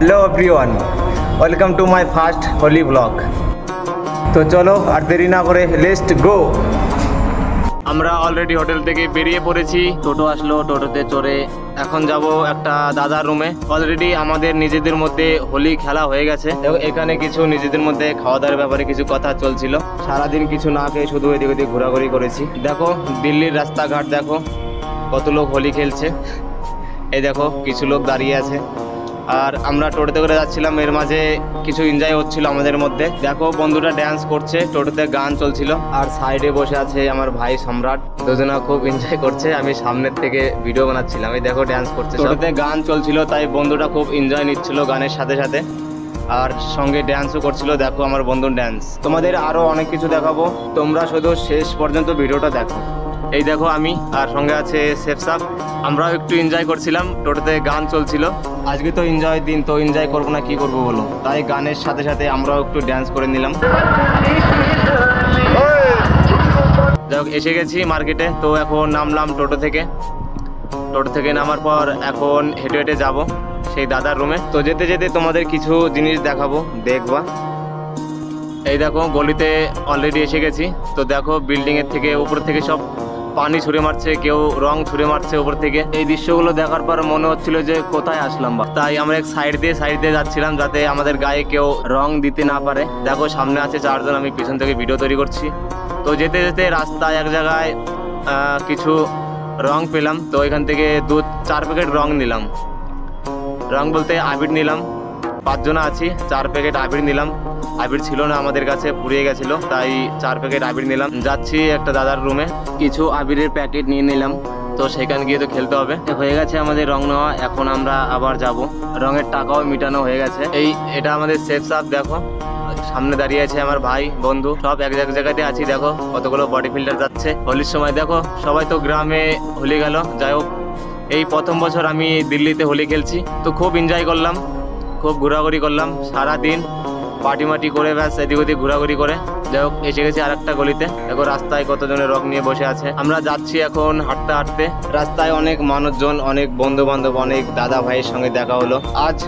Hello everyone, welcome to my first Holi blog. तो चलो আর দেরি না করে লেটস গো। আমরা অলরেডি হোটেল থেকে বেরিয়ে পড়েছি, টোটো আসলো, টোটোতে চড়ে এখন যাব একটা দাদার রুমে। অলরেডি আমাদের নিজেদের মধ্যে হোলি খেলা হয়ে গেছে। এখানে কিছু নিজেদের মধ্যে খাওয়া দাওয়ার ব্যাপারে কিছু কথা চলছিল। সারাদিন কিছু না খেয়ে শুধু এদিক ওদিক ঘোরাঘুরি করেছি। দেখো দিল্লির রাস্তাঘাট, দেখো কত লোক হোলি খেলছে। এই দেখো কিছু লোক দাঁড়িয়ে আছে, আর আমরা টোটোতে করে যাচ্ছিলাম, এর মাঝে কিছু এনজয় হচ্ছিল আমাদের মধ্যে। দেখো বন্ধুরা ড্যান্স করছে, টোটোতে গান চলছিল, আর সাইডে বসে আছে আমার ভাই সম্রাট। দুজনা খুব এনজয় করছে, আমি সামনের থেকে ভিডিও বানাচ্ছিলাম। এই দেখো ড্যান্স করছে, টোটোতে গান চলছিল, তাই বন্ধুটা খুব এনজয় নিচ্ছিল গানের সাথে সাথে, আর সঙ্গে ড্যান্সও করছিল। দেখো আমার বন্ধুর ড্যান্স। তোমাদের আরো অনেক কিছু দেখাবো, তোমরা শুধু শেষ পর্যন্ত ভিডিওটা দেখো। এই দেখো আমি, আর সঙ্গে আছে শেফ সাহেব। আমরাও একটু এনজয় করছিলাম, টোটোতে গান চলছিল। আজকে তো এনজয় দিন, তো এনজয় করবো না কি করবো বলো, তাই গানের সাথে সাথে আমরাও একটু ড্যান্স করে নিলাম। যাই হোক, এসে গেছি মার্কেটে। তো এখন নামলাম টোটো থেকে। টোটো থেকে নামার পর এখন হেঁটে হেঁটে যাব সেই দাদার রুমে। তো যেতে যেতে তোমাদের কিছু জিনিস দেখাবো, দেখবা। এই দেখো গলিতে অলরেডি এসে গেছি। তো দেখো বিল্ডিংয়ের থেকে উপর থেকে সব পানি ছুঁড়ে মারছে, কেউ রং ছুঁড়ে মারছে উপর থেকে। এই দৃশ্যগুলো দেখার পর মনে হচ্ছিল যে কোথায় আসলাম বা, তাই আমরা এক সাইড দিয়ে যাচ্ছিলাম যাতে আমাদের গায়ে কেউ রং দিতে না পারে। দেখো সামনে আছে চারজন, আমি পিছন থেকে ভিডিও তৈরি করছি। তো যেতে যেতে রাস্তায় এক জায়গায় কিছু রং পেলাম, তো এখান থেকে 4 প্যাকেট রং নিলাম। রং বলতে আবির নিলাম, 5 জন আছি, 4 প্যাকেট আবির নিলাম। আবির ছিল না আমাদের কাছে, ফুরিয়ে গেছিল, তাই 4 প্যাকেট আবির নিলাম। যাচ্ছি একটা দাদার রুমে, কিছু আবিরের প্যাকেট নিয়ে নিলাম। তো সেখানে গিয়ে তো খেলতে হবে। হয়ে গেছে আমাদের রং নেওয়া, এখন আমরা আবার যাব। রঙের টাকাও মিটানো হয়ে গেছে। এটা আমাদের শেফ সাহেব, দেখো সামনে দাঁড়িয়ে আছে আমার ভাই বন্ধু, সব এক জায়গাতে আছি। দেখো কতগুলো বডি ফিল্টার যাচ্ছে হোলির সময়। দেখো সবাই তো গ্রামে হোলি গেল। যাই হোক, এই প্রথম বছর আমি দিল্লিতে হোলি খেলছি, তো খুব এনজয় করলাম, খুব ঘোরাঘুরি করলাম সারাদিন, পার্টি করে ব্যাস এদিক ওদিক ঘোরাঘুরি করে। যাই হোক, এসে গেছি আর একটা গলিতে। দেখো রাস্তায় কতজনের রং নিয়ে বসে আছে। আমরা যাচ্ছি এখন হাঁটতে হাঁটতে। রাস্তায় অনেক মানুষজন, অনেক বন্ধু বান্ধব, অনেক দাদা ভাইয়ের সঙ্গে দেখা হলো। আজ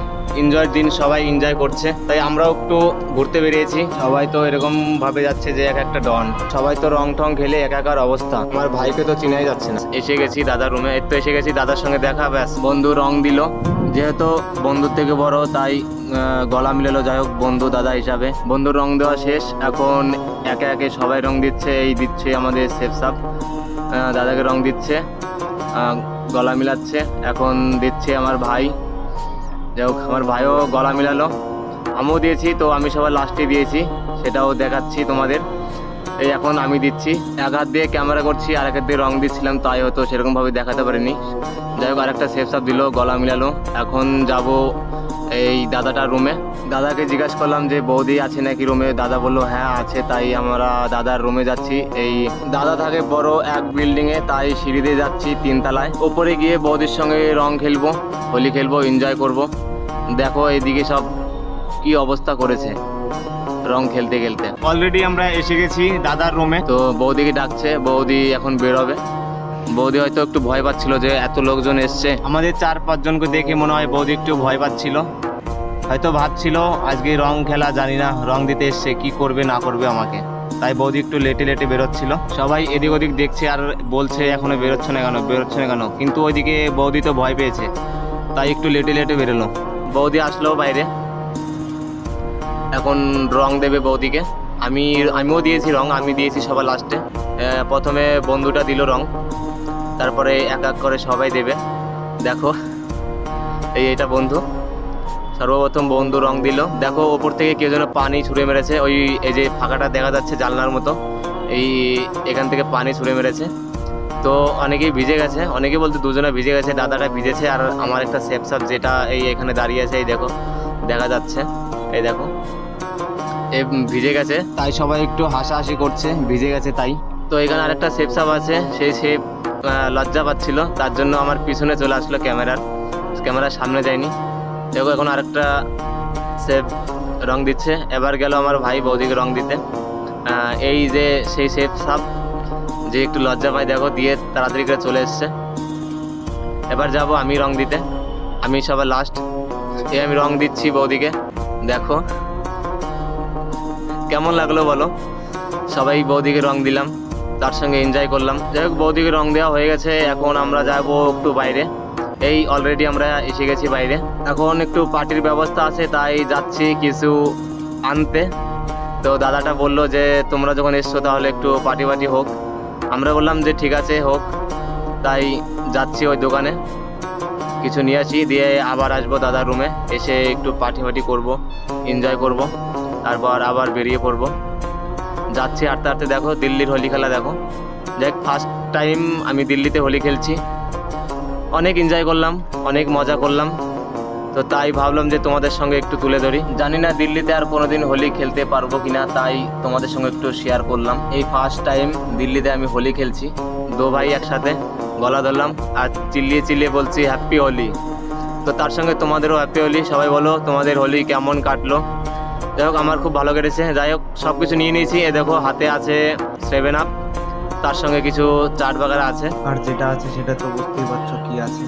এনজয়ের দিন, সবাই এনজয় করছে, তাই আমরাও একটু ঘুরতে বেরিয়েছি। সবাই তো এরকম ভাবে যাচ্ছে যে একটা ডন, সবাই তো রং টং খেলে একাকার অবস্থা। আমার ভাইকে তো চিনাই যাচ্ছে না। এসে গেছি দাদার রুমে, তো এসে গেছি দাদার সঙ্গে দেখা। ব্যাস বন্ধু রং দিল, যেহেতু বন্ধুর থেকে বড় তাই গলা মিলালো। যাই হোক, বন্ধু দাদা হিসাবে বন্ধুর রং দেওয়া শেষ। এখন একে একে সবাই রং দিচ্ছে। এই দিচ্ছে আমাদের শেফ সাহেব, দাদাকে রং দিচ্ছে, গলা মিলাচ্ছে। এখন দিচ্ছে আমার ভাই। যাই হোক, আমার ভাইও গলা মিলালো, আমিও দিয়েছি। তো আমি সবার লাস্টে দিয়েছি, সেটাও দেখাচ্ছি তোমাদের। এই এখন আমি দিচ্ছি, এক হাত দিয়ে ক্যামেরা করছি, আর এক হাত দিয়ে রং দিচ্ছিলাম, তাই হয়তো সেরকমভাবে দেখাতে পারিনি। যাই হোক, আরেকটা শেফ সাহেব দিল, গলা মিলালো। এখন যাব এই দাদাটার রুমে। দাদাকে জিজ্ঞাসা করলাম যে বৌদি আছে নাকি রুমে। দাদা বললো হ্যাঁ আছে, তাই আমরা দাদার রুমে যাচ্ছি। এই দাদা থাকে বড় এক বিল্ডিংয়ে, তাই সিঁড়ি দিয়ে যাচ্ছি 3 তলায়। ওপরে গিয়ে বৌদির সঙ্গে রং খেলবো, হোলি খেলবো, এনজয় করব। দেখো এইদিকে সব কি অবস্থা করেছে রং খেলতে খেলতে। অলরেডি আমরা এসে গেছি দাদার রুমে। তো বৌদিকে ডাকছে, বৌদি এখন বেরোবে। বৌদি হয়তো একটু ভয় পাচ্ছিল যে এত লোকজন এসছে। আমাদের 4-5 জনকে দেখে মনে হয় বৌদি একটু ভয় পাচ্ছিল, হয়তো ভাবছিল আজকে রং খেলা, জানি না রং দিতে এসছে, কি করবে না করবে আমাকে, তাই বৌদি একটু লেটে বেরোচ্ছিল। সবাই এদিক ওদিক দেখছে আর বলছে এখনো বেরোচ্ছে না কেন। কিন্তু ওইদিকে বৌদি তো ভয় পেয়েছে, তাই একটু লেটে বেরোলো। বৌদি আসলো বাইরে, এখন রং দেবে বৌদিকে। আমিও দিয়েছি রং, আমি দিয়েছি সবার লাস্টে। প্রথমে বন্ধুটা দিল রং, তারপরে এক এক করে সবাই দেবে। দেখো এইটা বন্ধু, সর্বপ্রথম বন্ধু রং দিল। দেখো ওপর থেকে কেউ যেন পানি ছুঁড়ে মেরেছে, এই যে ফাঁকাটা দেখা যাচ্ছে জানলার মতো, এখান থেকে পানি ছুঁড়ে মেরেছে। তো অনেকেই ভিজে গেছে, অনেকে বলতে 2 জনে ভিজে গেছে। দাদাটা ভিজেছে, আর আমার একটা শেফ সাহেব যেটা এখানে দাঁড়িয়ে আছে, এই দেখো দেখা যাচ্ছে, এই দেখো ভিজে গেছে, তাই সবাই একটু হাসাহাসি করছে, ভিজে গেছে তাই। তো এখানে আরেকটা শেফ সাহেব আছে, সেই শেফ লজ্জা পাচ্ছিল, তার জন্য আমার পিছনে চলে আসলো, ক্যামেরার সামনে যায়নি। দেখো এখন আরেকটা শেফ রং দিচ্ছে। এবার গেল আমার ভাই বৌদিকে রং দিতে। এই যে সেই শেফ সাহেব যে একটু লজ্জা পায়, দেখো দিয়ে তাড়াতাড়ি করে চলে এসছে। এবার যাব আমি রং দিতে, আমি সবার লাস্ট। এই আমি রং দিচ্ছি বৌদিকে, দেখো কেমন লাগলো বলো। সবাই বৌদিকে রং দিলাম, তার সঙ্গে এনজয় করলাম। যাই হোক বৌদিকে রং দেওয়া হয়ে গেছে, এখন আমরা যাব একটু বাইরে। এই অলরেডি আমরা এসে গেছি বাইরে, এখন একটু পার্টির ব্যবস্থা আছে তাই যাচ্ছি কিছু আনতে। তো দাদাটা বললো যে তোমরা যখন এসছো তাহলে একটু পার্টি হোক। আমরা বললাম যে ঠিক আছে হোক, তাই যাচ্ছি ওই দোকানে কিছু নিয়ে আসি, দিয়ে আবার আসবো দাদার রুমে, এসে একটু পার্টি করব, এনজয় করব, তারপর আবার বেরিয়ে পড়বো। যাচ্ছি হাঁটতে হাঁটতে, দেখো দিল্লির হোলি খেলা দেখো। দেখ ফার্স্ট টাইম আমি দিল্লিতে হোলি খেলছি, অনেক এনজয় করলাম, অনেক মজা করলাম। তো তাই ভাবলাম যে তোমাদের সঙ্গে একটু তুলে ধরি। জানি না দিল্লিতে আর কোনোদিন হোলি খেলতে পারবো কিনা, তাই তোমাদের সঙ্গে একটু শেয়ার করলাম। এই ফার্স্ট টাইম দিল্লিতে আমি হোলি খেলছি, দু ভাই একসাথে গলা ধরলাম আর চিল্লিয়ে চিল্লিয়ে বলছি হ্যাপি হোলি। তো তার সঙ্গে তোমাদেরও হ্যাপি হোলি। সবাই বলো তোমাদের হোলি কেমন কাটলো। যাই হোক আমার খুব ভালো কেটেছে। যাই হোক সব কিছু নিয়ে নিয়েছি, এ দেখো হাতে আছে 7 আপ, তার সঙ্গে কিছু চাট বাগারা আছে, আর যেটা আছে সেটা তো বুঝতেই পারছো কি আছে।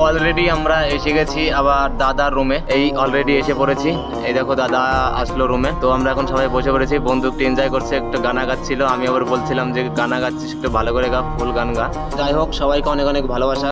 অলরেডি আমরা এসে গেছি আবার দাদার রুমে, এই অলরেডি এসে পড়েছি। এই দেখো দাদা আসলো রুমে, তো আমরা এখন সবাই বসে পড়েছি। বন্ধু একটু এনজয় করছে, একটু গানা গাচ্ছিল, আমি আবার বলছিলাম যে গানা গাচ্ছিস একটু ভালো করে গা, ফুল গান গা। যাই হোক সবাইকে অনেক অনেক ভালোবাসা।